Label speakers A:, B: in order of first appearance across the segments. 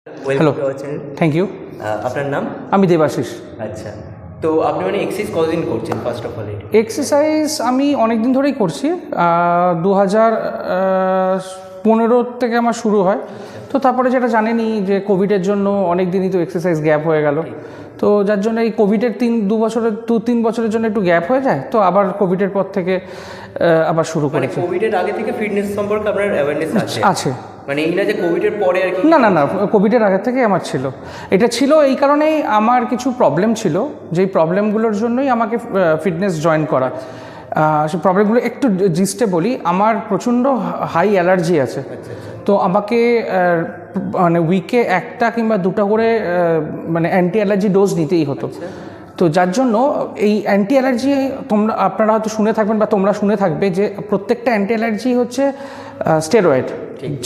A: Hello, thank you.
B: আপনার নাম?
A: আমি দেবাশিস।
B: আচ্ছা, তো আপনি মানে এক্সারসাইজ কতদিন করছেন ফার্স্ট অফ অল?
A: এক্সারসাইজ আমি অনেক দিন ধরেই করছি। 2015 থেকে আমার শুরু হয়। তো তারপরে যেটা জানেনই যে কোভিডের জন্য অনেক দিনই তো এক্সারসাইজ গ্যাপ হয়ে গেল। তো যার জন্য এই কোভিডের 2-3 বছরের জন্য একটু গ্যাপ হয়ে যায়, তো আবার কোভিডের পর থেকে আবার শুরু করেছি।
B: কোভিডের আগে থেকে ফিটনেস সম্পর্কে আপনার অ্যাওয়ারনেস আছে? মানে এই না যে কোভিডের পরে আর কি?
A: না, কোভিডের আগে থেকে আমার ছিল। এটা ছিল এই কারণেই, আমার কিছু প্রবলেম ছিল, যেই প্রবলেমগুলোর জন্যই আমাকে ফিটনেস জয়েন করা। সেই প্রবলেমগুলো একটু জিস্টে বলি। আমার প্রচণ্ড হাই অ্যালার্জি আছে। তো আমাকে মানে উইকে 1টা কিংবা 2টা করে মানে অ্যান্টি অ্যালার্জি ডোজ নিতেই হতো। তো যার জন্য এই অ্যান্টি অ্যালার্জি আপনারা হয়তো শুনে থাকবেন বা তোমরা শুনে থাকবে যে প্রত্যেকটা অ্যান্টি অ্যালার্জি হচ্ছে স্টেরয়েড,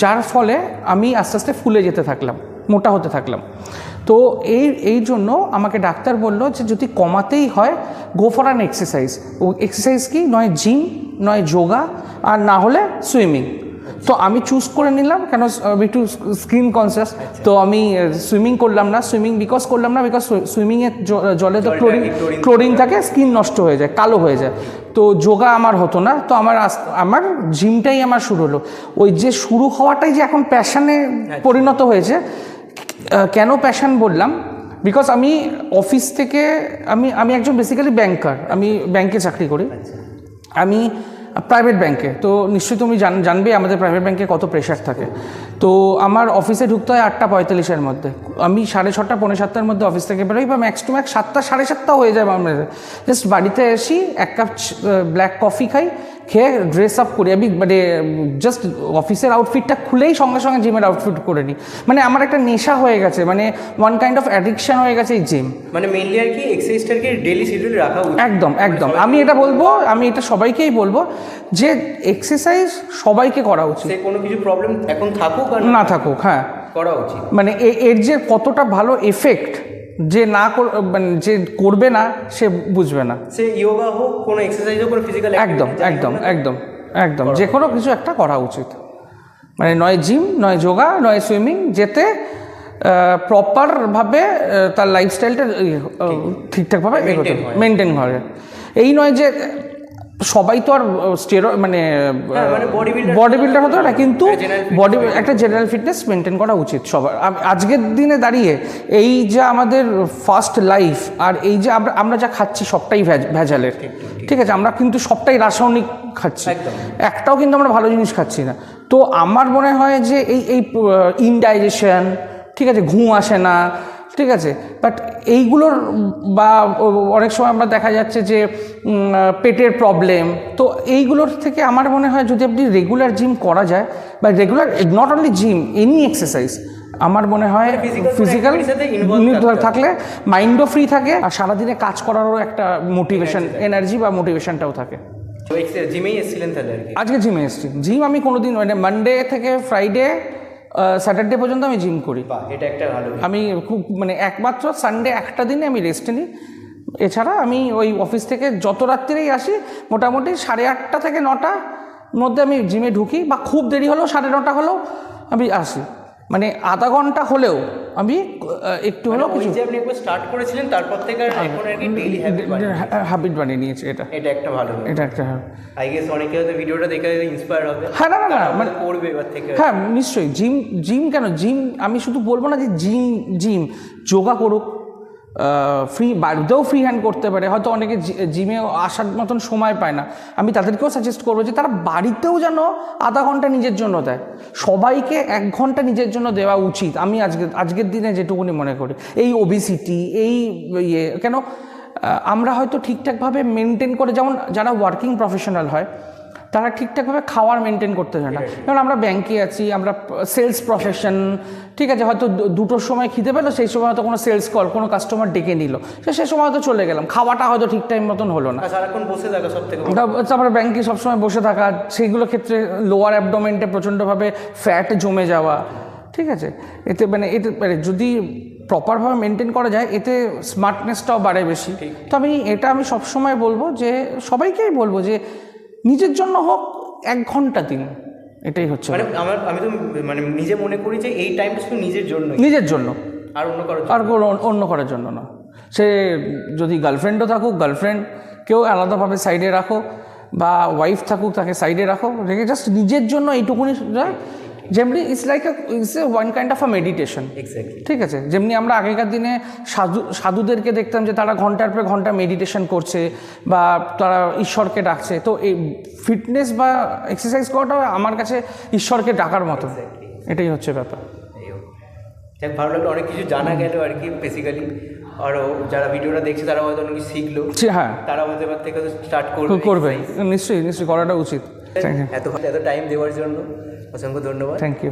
A: যার ফলে আমি আস্তে আস্তে ফুলে যেতে থাকলাম, মোটা হতে থাকলাম। তো এই জন্য আমাকে ডাক্তার বলল যে যদি কমাতেই হয়, গো ফর অ্যান এক্সারসাইজ। ও এক্সারসাইজ কি, নয় জিম, নয় যোগা, আর না হলে সুইমিং। তো আমি চুজ করে নিলাম, কেন আমি একটু স্কিন কনসিয়াস। তো আমি সুইমিং করলাম না। বিকজ সুইমিংয়ের জলে তো ক্লোরিন থাকে, স্কিন নষ্ট হয়ে যায়, কালো হয়ে যায়। তো যোগা আমার হতো না। তো আমার জিমটাই আমার শুরু হলো। ওই যে শুরু হওয়াটাই যে এখন প্যাশনে পরিণত হয়েছে। কেন প্যাশন বললাম, বিকজ আমি অফিস থেকে আমি একজন বেসিক্যালি ব্যাংকার। আমি ব্যাংকে চাকরি করি, আমি প্রাইভেট ব্যাংকে। তো নিশ্চয়ই তুমি জানবে আমাদের প্রাইভেট ব্যাংকে কত প্রেশার থাকে। তো আমার অফিসে ঢুকতে হয় 8:45-এর মধ্যে। আমি 6:30 6:45-এর মধ্যে অফিস থেকে বেরোই, বা ম্যাক্স টু ম্যাক্স 7টা 7:30 হয়ে যায় আমার। জাস্ট বাড়িতে আসি, 1 কাপ ব্ল্যাক কফি খাই, খেয়ে ড্রেস আপ করি। আমি মানে জাস্ট অফিসের আউটফিটটা খুলেই সঙ্গে সঙ্গে জিমের আউটফিট করে নিই। মানে আমার একটা নেশা হয়ে গেছে, মানে ওয়ান কাইন্ড অফ অ্যাডিকশন হয়ে গেছে এই জিম।
B: মানে মেইনলি আর কি এক্সারসাইজটাকে ডেইলি শিডিউলে রাখা উচিত।
A: একদম। আমি এটা বলবো, আমি এটা সবাইকেই বলবো যে এক্সারসাইজ সবাইকে করা উচিত।
B: সে কোনো কিছু প্রবলেম এখন থাকুক আর
A: না থাকুক, হ্যাঁ,
B: করা উচিত।
A: মানে এর যে কতটা ভালো এফেক্ট, যে মানে যে করবে না সে বুঝবে না।
B: সে ইয়োগা হোক, কোনো এক্সারসাইজ হোক, কোনো ফিজিক্যাল
A: একদম যে কোনো কিছু একটা করা উচিত। মানে নয় জিম, নয় যোগা, নয় সুইমিং, যেতে প্রপারভাবে তার লাইফস্টাইলটা ঠিকঠাকভাবে মেনটেন হয়। এই নয় যে সবাই তো আর মানে বডি বিল্ডার হতে না, কিন্তু একটা জেনারেল ফিটনেস মেনটেন করা উচিত সবার। আজকের দিনে দাঁড়িয়ে এই যে আমাদের ফাস্ট লাইফ, আর এই যে আমরা যা খাচ্ছি সবটাই ভেজালের। ঠিক আছে, আমরা কিন্তু সবটাই রাসায়নিক খাচ্ছি, একটাও কিন্তু আমরা ভালো জিনিস খাচ্ছি না। তো আমার মনে হয় যে এই ইনডাইজেশন, ঠিক আছে, ঘুম আসে না, ঠিক আছে, বাট এইগুলোর বা অনেক সময় আমরা দেখা যাচ্ছে যে পেটের প্রবলেম, তো এইগুলোর থেকে আমার মনে হয় যদি আপনি রেগুলার জিম করা যায়, বা regular not only gym, any exercise, আমার মনে হয় ফিজিক্যাল থাকলে মাইন্ডও ফ্রি থাকে, আর সারাদিনে কাজ করারও একটা মোটিভেশন, এনার্জি বা মোটিভেশনটাও থাকে।
B: জিমেই এসেছিলেন তাহলে?
A: আজকে জিমে এসেছি। জিম আমি কোনোদিন, মানে মানডে থেকে ফ্রাইডে স্যাটারডে পর্যন্ত আমি জিম করি।
B: এটা একটা ভালো।
A: আমি খুব মানে একমাত্র সানডে একটা দিনে আমি রেস্ট নিই। এছাড়া আমি ওই অফিস থেকে যত রাত্রিরেই আসি, মোটামুটি 8:30 থেকে 9টার মধ্যে আমি জিমে ঢুকি, বা খুব দেরি হলেও 9:30 হলেও আমি আসি। মানে আধা ঘন্টা হলেও আমি একটু হলেও কিছু।
B: আপনি একবার স্টার্ট করেছিলেন, তারপর থেকে এখন আর কি ডেইলি
A: হ্যাবিট বানিয়ে নিয়েছি। এটা
B: একটা ভালো,
A: এটা একটা,
B: আই গেস অনেকে হয়তো ভিডিওটা দেখে ইন্সপায়ার হবে।
A: হ্যাঁ, না
B: মানে করবে এবার থেকে।
A: হ্যাঁ, নিশ্চয়ই। জিম কেন, জিম আমি শুধু বলবো না যে জিম যোগা করুক, বাড়িতেও ফ্রি হ্যান্ড করতে পারে। হয়তো অনেকে জিমে আসার মতন সময় পায় না, আমি তাদেরকেও সাজেস্ট করবো যে তারা বাড়িতেও যেন আধা ঘন্টা নিজের জন্য দেয়। সবাইকে 1 ঘন্টা নিজের জন্য দেওয়া উচিত, আমি আজকের দিনে যেটুকুনি মনে করি। এই ওবিসিটি, এই কেন আমরা হয়তো ঠিকঠাকভাবে মেনটেন করে, যেমন যারা ওয়ার্কিং প্রফেশনাল হয় তারা ঠিকঠাকভাবে খাওয়ার মেনটেন করতে চায় না। যেমন আমরা ব্যাংকে আছি, আমরা সেলস প্রফেশন, ঠিক আছে, হয়তো 2টোর সময় খিদে পেলো, সেই সময় হয়তো কোনো সেলস কল, কোনো কাস্টমার ডেকে নিল, সেই সময় হয়তো চলে গেলাম, খাওয়াটা হয়তো ঠিক টাইম মতন হলো না।
B: সারাক্ষণ বসে থাকা, সব থেকে
A: তারপরে ব্যাংকে সবসময় বসে থাকা, সেইগুলো ক্ষেত্রে লোয়ার অ্যাবডোমেন্টে প্রচণ্ডভাবে ফ্যাট জমে যাওয়া, ঠিক আছে। এতে মানে যদি প্রপারভাবে মেনটেন করা যায়, এতে স্মার্টনেসটাও বাড়ে বেশি। তো আমি সবসময় বলবো যে, সবাইকেই বলবো যে নিজের জন্য হোক 1 ঘন্টা দিন, এটাই হচ্ছে
B: মানে আমি তো মানে নিজে মনে করি যে এই টাইমটা শুধু নিজের জন্য,
A: নিজের জন্য,
B: আর অন্য কারোর
A: আর অন্য করার জন্য না। সে যদি গার্লফ্রেন্ডও থাকুক, গার্লফ্রেন্ড কেউ আলাদাভাবে সাইডে রাখো, বা ওয়াইফ থাকুক তাকে সাইডে রাখো, রেখে জাস্ট নিজের জন্য এইটুকুনি, যেমনি it's like it's a one kind of a meditation.
B: Exactly.
A: ঠিক আছে, যেমনি আমরা আগেকার দিনে সাধুদেরকে দেখতাম যে তারা ঘন্টার পর ঘন্টা মেডিটেশন করছে বা তারা ঈশ্বরকে ডাকছে, তো এই ফিটনেস বা এক্সারসাইজ করাটা আমার কাছে ঈশ্বরকে ডাকার মতো। এটাই হচ্ছে ব্যাপার।
B: যাক, ভালো লাগলো, অনেক কিছু জানা গেল আর কি বেসিক্যালি। আরও যারা ভিডিওটা দেখছে তারা হয়তো অনেক কিছু শিখলো,
A: হ্যাঁ,
B: তারা হয়তো এবার থেকে স্টার্ট
A: করবে, নিশ্চয়ই করাটা উচিত।
B: এত টাইম দেওয়ার জন্য অসংখ্য ধন্যবাদ।
A: Thank you.